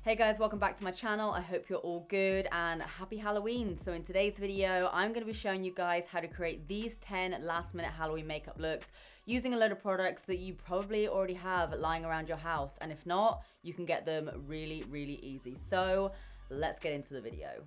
Hey guys, welcome back to my channel. I hope you're all good and happy Halloween. So in today's video, I'm going to be showing you guys how to create these 10 last minute Halloween makeup looks using a load of products that you probably already have lying around your house. And if not, you can get them really easy. So let's get into the video.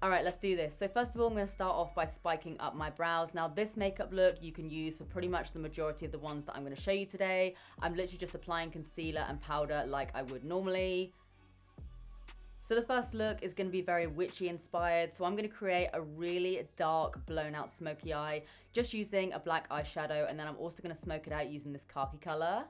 All right, let's do this. So first of all, I'm going to start off by spiking up my brows. Now this makeup look you can use for pretty much the majority of the ones that I'm going to show you today. I'm literally just applying concealer and powder like I would normally. So the first look is going to be very witchy inspired. So I'm going to create a really dark blown out smoky eye just using a black eyeshadow, and then I'm also going to smoke it out using this khaki color.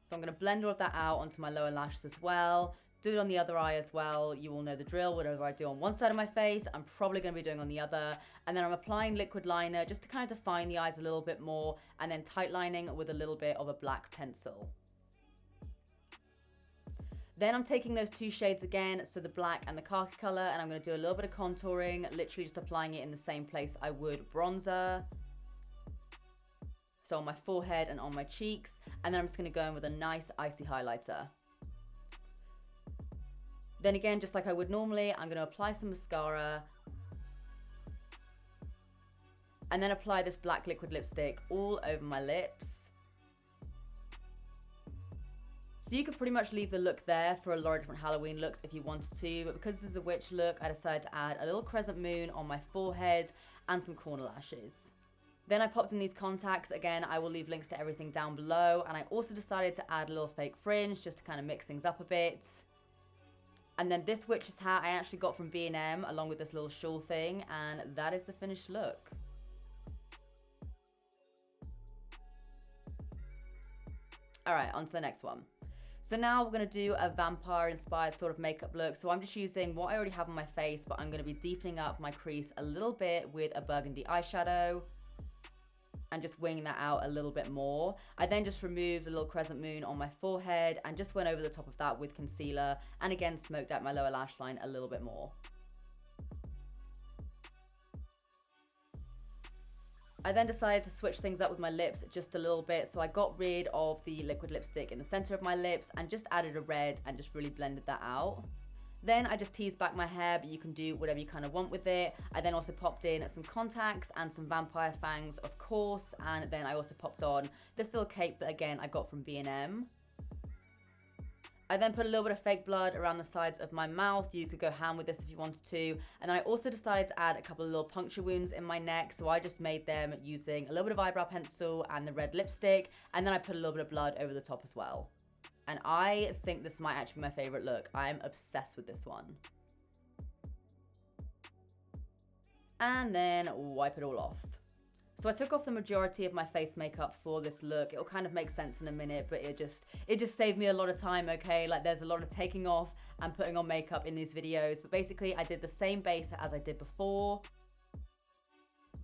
So I'm going to blend all of that out onto my lower lashes as well. Do it on the other eye as well. You all know the drill. Whatever I do on one side of my face, I'm probably going to be doing on the other. And then I'm applying liquid liner just to kind of define the eyes a little bit more, and then tight lining with a little bit of a black pencil. Then I'm taking those two shades again, so the black and the khaki color, and I'm going to do a little bit of contouring, literally just applying it in the same place I would bronzer. So on my forehead and on my cheeks, and then I'm just going to go in with a nice icy highlighter. Then again, just like I would normally, I'm going to apply some mascara, and then apply this black liquid lipstick all over my lips. So you could pretty much leave the look there for a lot of different Halloween looks if you wanted to, but because this is a witch look, I decided to add a little crescent moon on my forehead and some corner lashes. Then I popped in these contacts. Again, I will leave links to everything down below, and I also decided to add a little fake fringe just to kind of mix things up a bit. And then this witch's hat I actually got from B&M along with this little shawl thing, and that is the finished look. All right, on to the next one. So now we're going to do a vampire inspired sort of makeup look. So I'm just using what I already have on my face, but I'm going to be deepening up my crease a little bit with a burgundy eyeshadow and just winging that out a little bit more. I then just removed the little crescent moon on my forehead and just went over the top of that with concealer, and again smoked out my lower lash line a little bit more. I then decided to switch things up with my lips just a little bit, so I got rid of the liquid lipstick in the center of my lips and just added a red and just really blended that out. Then I just teased back my hair, but you can do whatever you kind of want with it. I then also popped in some contacts and some vampire fangs, of course, and then I also popped on this little cape that again I got from B&M. I then put a little bit of fake blood around the sides of my mouth. You could go ham with this if you wanted to. And then I also decided to add a couple of little puncture wounds in my neck. So I just made them using a little bit of eyebrow pencil and the red lipstick. And then I put a little bit of blood over the top as well. And I think this might actually be my favorite look. I'm obsessed with this one. And then wipe it all off. So I took off the majority of my face makeup for this look. It'll kind of make sense in a minute, but it just saved me a lot of time, okay? Like there's a lot of taking off and putting on makeup in these videos, but basically I did the same base as I did before.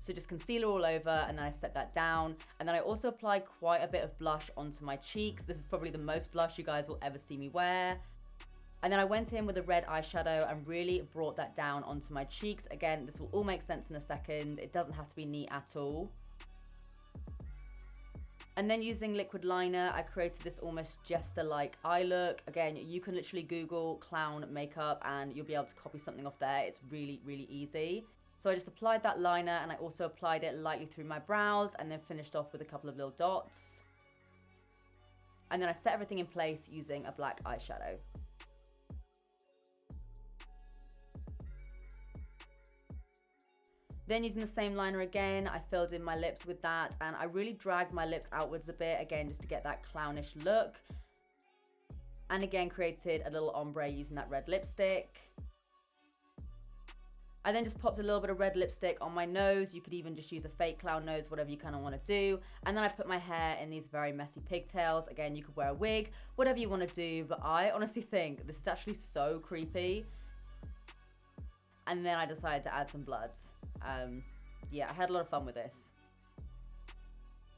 So just concealer all over, and then I set that down. And then I also applied quite a bit of blush onto my cheeks. This is probably the most blush you guys will ever see me wear. And then I went in with a red eyeshadow and really brought that down onto my cheeks. Again, this will all make sense in a second. It doesn't have to be neat at all. And then using liquid liner, I created this almost jester-like eye look. Again, you can literally Google clown makeup and you'll be able to copy something off there. It's really easy. So I just applied that liner, and I also applied it lightly through my brows, and then finished off with a couple of little dots. And then I set everything in place using a black eyeshadow. Then using the same liner again, I filled in my lips with that, and I really dragged my lips outwards a bit, again, just to get that clownish look. And again, created a little ombre using that red lipstick. I then just popped a little bit of red lipstick on my nose. You could even just use a fake clown nose, whatever you kind of want to do. And then I put my hair in these very messy pigtails. Again, you could wear a wig, whatever you want to do, but I honestly think this is actually so creepy. And then I decided to add some bloods. Yeah, I had a lot of fun with this.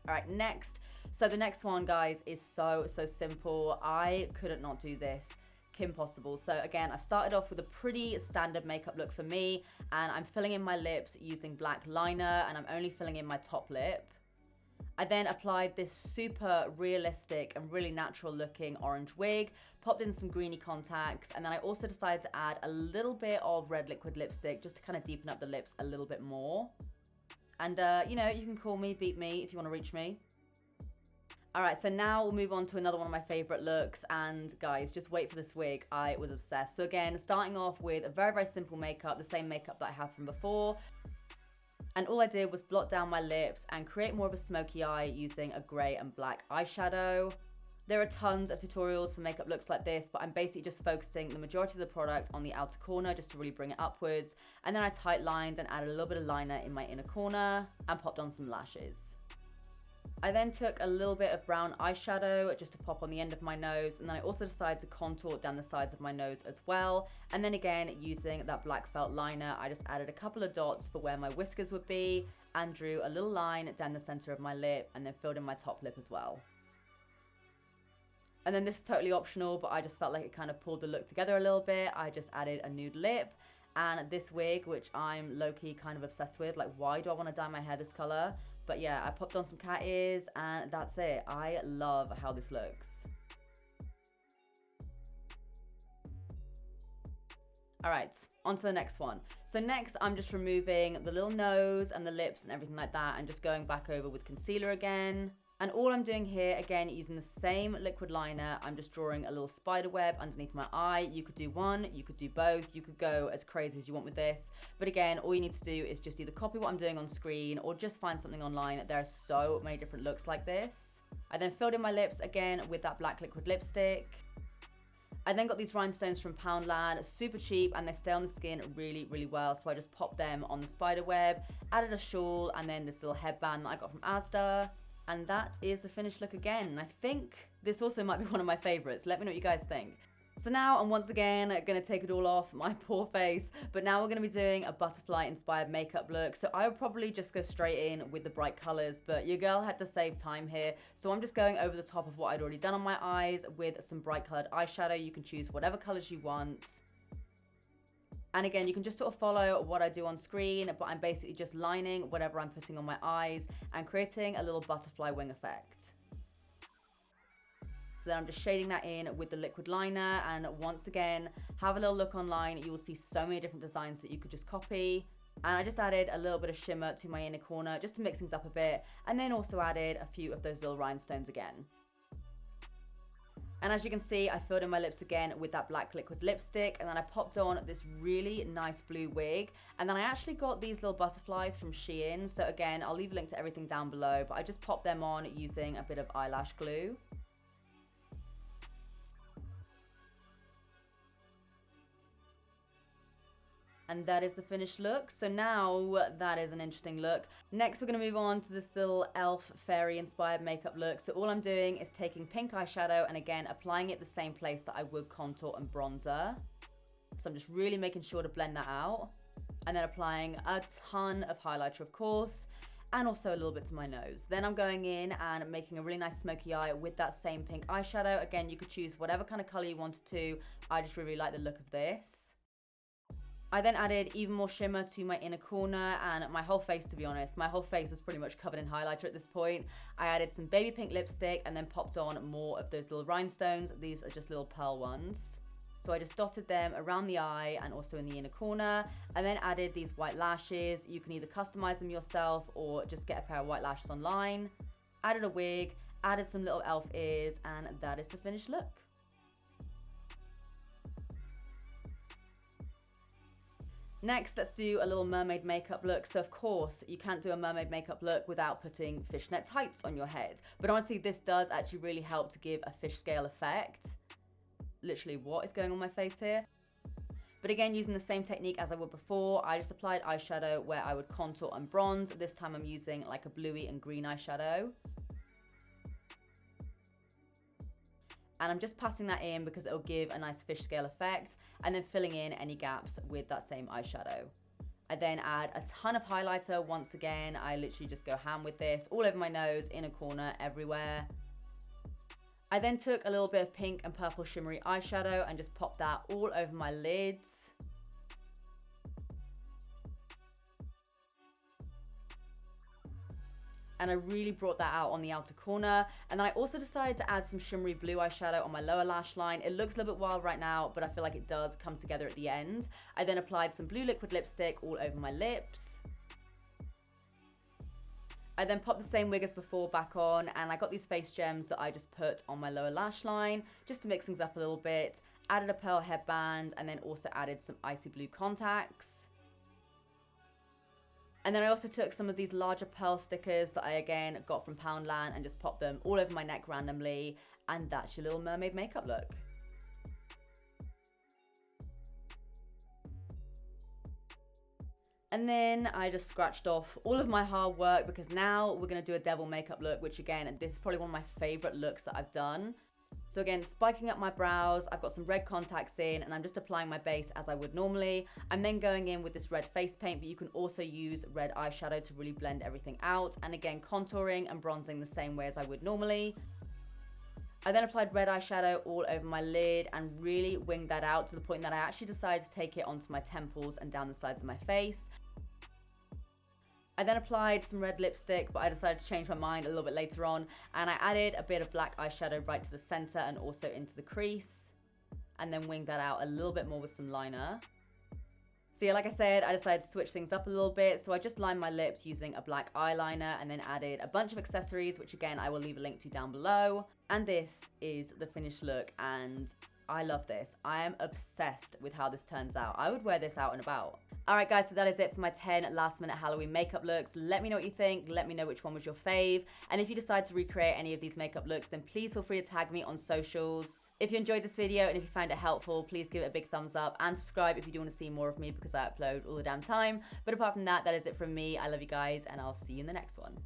All right, next. So the next one, guys, is so simple. I couldn't not do this. Kim Possible. So again, I started off with a pretty standard makeup look for me, and I'm filling in my lips using black liner, and I'm only filling in my top lip. I then applied this super realistic and really natural looking orange wig, popped in some greeny contacts, and then I also decided to add a little bit of red liquid lipstick just to kind of deepen up the lips a little bit more. And you know, you can call me, beat me if you want to reach me. Alright, so now we'll move on to another one of my favorite looks, and guys, just wait for this wig. I was obsessed. So again, starting off with a very, very simple makeup, the same makeup that I have from before. And all I did was blot down my lips and create more of a smoky eye using a grey and black eyeshadow. There are tons of tutorials for makeup looks like this, but I'm basically just focusing the majority of the product on the outer corner just to really bring it upwards. And then I tight lined and added a little bit of liner in my inner corner and popped on some lashes. I then took a little bit of brown eyeshadow just to pop on the end of my nose, and then I also decided to contour down the sides of my nose as well. And then again, using that black felt liner, I just added a couple of dots for where my whiskers would be and drew a little line down the center of my lip and then filled in my top lip as well. And then this is totally optional, but I just felt like it kind of pulled the look together a little bit. I just added a nude lip and this wig, which I'm low-key kind of obsessed with. Like, why do I want to dye my hair this color? But yeah, I popped on some cat ears and that's it. I love how this looks. All right, on to the next one. So next, I'm just removing the little nose and the lips and everything like that and just going back over with concealer again. And all I'm doing here, again, using the same liquid liner, I'm just drawing a little spider web underneath my eye. You could do one, you could do both, you could go as crazy as you want with this. But again, all you need to do is just either copy what I'm doing on screen or just find something online. There are so many different looks like this. I then filled in my lips again with that black liquid lipstick. I then got these rhinestones from Poundland, super cheap, and they stay on the skin really, really well. So I just popped them on the spider web, added a shawl, and then this little headband that I got from Asda. And that is the finished look again. And I think this also might be one of my favorites. Let me know what you guys think. So now I'm once again gonna take it all off, my poor face, but now we're gonna be doing a butterfly inspired makeup look. So I would probably just go straight in with the bright colors, but your girl had to save time here. So I'm just going over the top of what I'd already done on my eyes with some bright colored eyeshadow. You can choose whatever colors you want. And again, you can just sort of follow what I do on screen, but I'm basically just lining whatever I'm putting on my eyes and creating a little butterfly wing effect. So then I'm just shading that in with the liquid liner, and once again, have a little look online. You will see so many different designs that you could just copy. And I just added a little bit of shimmer to my inner corner just to mix things up a bit, and then also added a few of those little rhinestones again. And as you can see, I filled in my lips again with that black liquid lipstick, and then I popped on this really nice blue wig. And then I actually got these little butterflies from Shein. So again, I'll leave a link to everything down below, but I just popped them on using a bit of eyelash glue. And that is the finished look. So now that is an interesting look. Next, we're gonna move on to this little elf fairy inspired makeup look. So all I'm doing is taking pink eyeshadow and again, applying it the same place that I would contour and bronzer. So I'm just really making sure to blend that out. And then applying a ton of highlighter, of course, and also a little bit to my nose. Then I'm going in and making a really nice smoky eye with that same pink eyeshadow. Again, you could choose whatever kind of color you wanted to. I just really like the look of this. I then added even more shimmer to my inner corner and my whole face, to be honest. My whole face was pretty much covered in highlighter at this point. I added some baby pink lipstick and then popped on more of those little rhinestones. These are just little pearl ones. So I just dotted them around the eye and also in the inner corner, and then added these white lashes. You can either customize them yourself or just get a pair of white lashes online. Added a wig, added some little elf ears, and that is the finished look. Next, let's do a little mermaid makeup look. So of course, you can't do a mermaid makeup look without putting fishnet tights on your head. But honestly, this does actually really help to give a fish scale effect. Literally, what is going on my face here? But again, using the same technique as I would before, I just applied eyeshadow where I would contour and bronze. This time I'm using like a bluey and green eyeshadow. And I'm just patting that in because it'll give a nice fish scale effect, and then filling in any gaps with that same eyeshadow. I then add a ton of highlighter. Once again, I literally just go ham with this, all over my nose, inner corner, everywhere. I then took a little bit of pink and purple shimmery eyeshadow and just popped that all over my lids. And I really brought that out on the outer corner. And then I also decided to add some shimmery blue eyeshadow on my lower lash line. It looks a little bit wild right now, but I feel like it does come together at the end. I then applied some blue liquid lipstick all over my lips. I then popped the same wig as before back on, and I got these face gems that I just put on my lower lash line just to mix things up a little bit. Added a pearl headband, and then also added some icy blue contacts. And then I also took some of these larger pearl stickers that I again got from Poundland and just popped them all over my neck randomly. And that's your little mermaid makeup look. And then I just scratched off all of my hard work because now we're going to do a devil makeup look, which again, this is probably one of my favorite looks that I've done. So again, spiking up my brows, I've got some red contacts in, and I'm just applying my base as I would normally. I'm then going in with this red face paint, but you can also use red eyeshadow to really blend everything out. And again, contouring and bronzing the same way as I would normally. I then applied red eyeshadow all over my lid and really winged that out to the point that I actually decided to take it onto my temples and down the sides of my face. I then applied some red lipstick, but I decided to change my mind a little bit later on, and I added a bit of black eyeshadow right to the center and also into the crease, and then winged that out a little bit more with some liner. So yeah, like I said, I decided to switch things up a little bit, so I just lined my lips using a black eyeliner and then added a bunch of accessories, which again, I will leave a link to down below. And this is the finished look, and I love this. I am obsessed with how this turns out. I would wear this out and about. Alright guys, so that is it for my 10 last minute Halloween makeup looks. Let me know what you think. Let me know which one was your fave. And if you decide to recreate any of these makeup looks, then please feel free to tag me on socials. If you enjoyed this video and if you found it helpful, please give it a big thumbs up and subscribe if you do want to see more of me because I upload all the damn time. But apart from that, that is it from me. I love you guys and I'll see you in the next one.